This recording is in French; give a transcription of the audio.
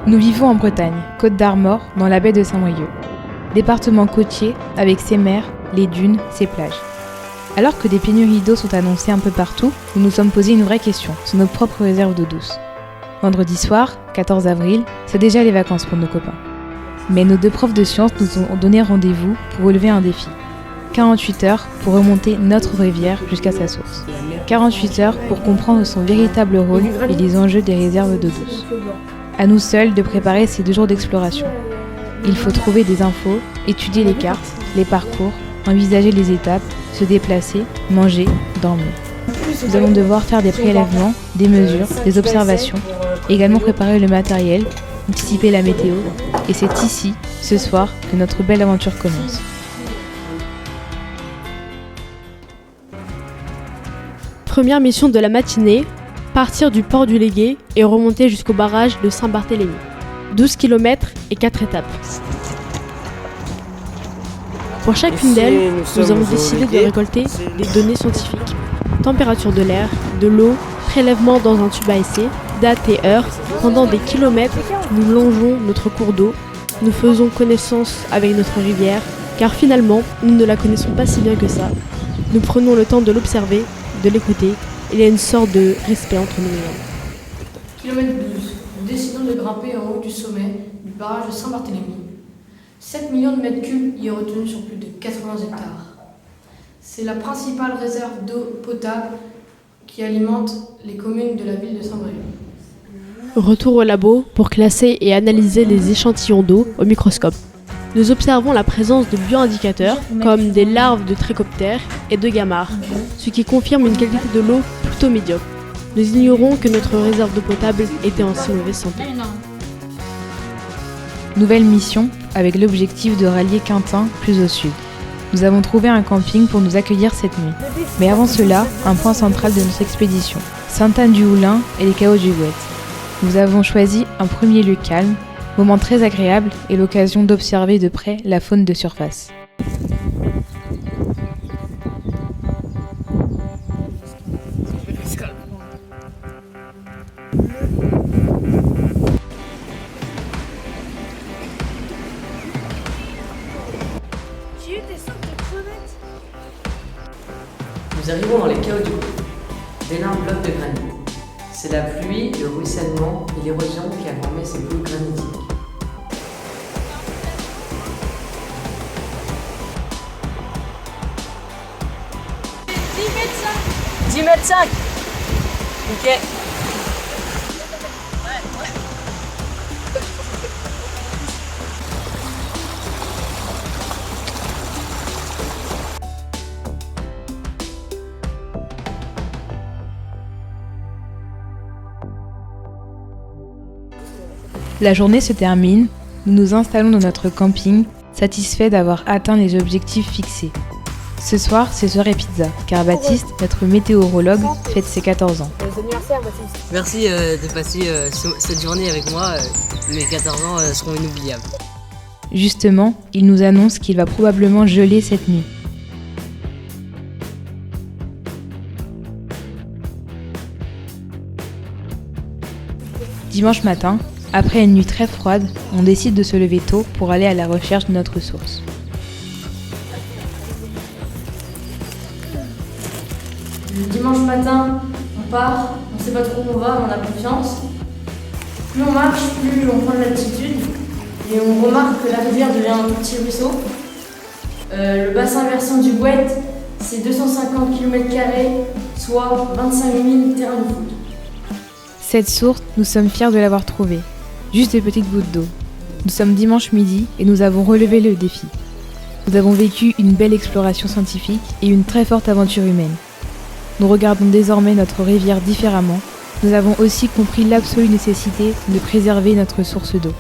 Nous vivons en Bretagne, Côte d'Armor, dans la baie de Saint-Brieuc. Département côtier avec ses mers, les dunes, ses plages. Alors que des pénuries d'eau sont annoncées un peu partout, nous nous sommes posé une vraie question sur nos propres réserves d'eau douce. Vendredi soir, 14 avril, c'est déjà les vacances pour nos copains. Mais nos deux profs de sciences nous ont donné rendez-vous pour relever un défi. 48 heures pour remonter notre rivière jusqu'à sa source. 48 heures pour comprendre son véritable rôle et les enjeux des réserves d'eau douce. À nous seuls de préparer ces 2 jours d'exploration. Il faut trouver des infos, étudier les cartes, les parcours, envisager les étapes, se déplacer, manger, dormir. Nous allons devoir faire des prélèvements, des mesures, des observations, également préparer le matériel, anticiper la météo, et c'est ici, ce soir, que notre belle aventure commence. Première mission de la matinée, partir du port du Légué et remonter jusqu'au barrage de Saint-Barthélemy. 12 km et 4 étapes. Pour chacune d'elles, nous avons décidé de récolter des données scientifiques. Température de l'air, de l'eau, prélèvement dans un tube à essai, date et heure. Pendant des kilomètres, nous longeons notre cours d'eau. Nous faisons connaissance avec notre rivière, car finalement, nous ne la connaissons pas si bien que ça. Nous prenons le temps de l'observer, de l'écouter. Il y a une sorte de respect entre nous. Kilomètre 12. Nous décidons de grimper en haut du sommet du barrage de Saint-Barthélemy. 7 millions de mètres cubes y est retenu sur plus de 80 hectares. C'est la principale réserve d'eau potable qui alimente les communes de la ville de Saint-Brieuc. Retour au labo pour classer et analyser les échantillons d'eau au microscope. Nous observons la présence de bioindicateurs comme des larves de trichoptères et de gamarres, ce qui confirme une qualité de l'eau plutôt médiocre. Nous ignorons que notre réserve d'eau potable était en si mauvaise santé. Nouvelle mission avec l'objectif de rallier Quintin plus au sud. Nous avons trouvé un camping pour nous accueillir cette nuit. Mais avant cela, un point central de notre expédition, Sainte-Anne-du-Houlin et les caots du Gouette. Nous avons choisi un premier lieu calme, moment très agréable et l'occasion d'observer de près la faune de surface. Nous arrivons dans les caots du Gouette, d'énormes blocs de granit. C'est la pluie, le ruissellement et l'érosion qui a formé ces blocs granitiques. « 10 mètres 5 » Ok. La journée se termine, nous nous installons dans notre camping, satisfaits d'avoir atteint les objectifs fixés. Ce soir, c'est soirée pizza, car Baptiste, notre météorologue, fête ses 14 ans. Merci de passer cette journée avec moi. Mes 14 ans seront inoubliables. Justement, il nous annonce qu'il va probablement geler cette nuit. Dimanche matin, après une nuit très froide, on décide de se lever tôt pour aller à la recherche de notre source. Le dimanche matin, on part, on ne sait pas trop où on va, mais on a confiance. Plus on marche, plus on prend de l'altitude et on remarque que la rivière devient un petit ruisseau. Le bassin versant du Gouette, c'est 250 km², soit 25 000 terrains de foot. Cette source, nous sommes fiers de l'avoir trouvée. Juste des petites gouttes d'eau. Nous sommes dimanche midi et nous avons relevé le défi. Nous avons vécu une belle exploration scientifique et une très forte aventure humaine. Nous regardons désormais notre rivière différemment. Nous avons aussi compris l'absolue nécessité de préserver notre source d'eau.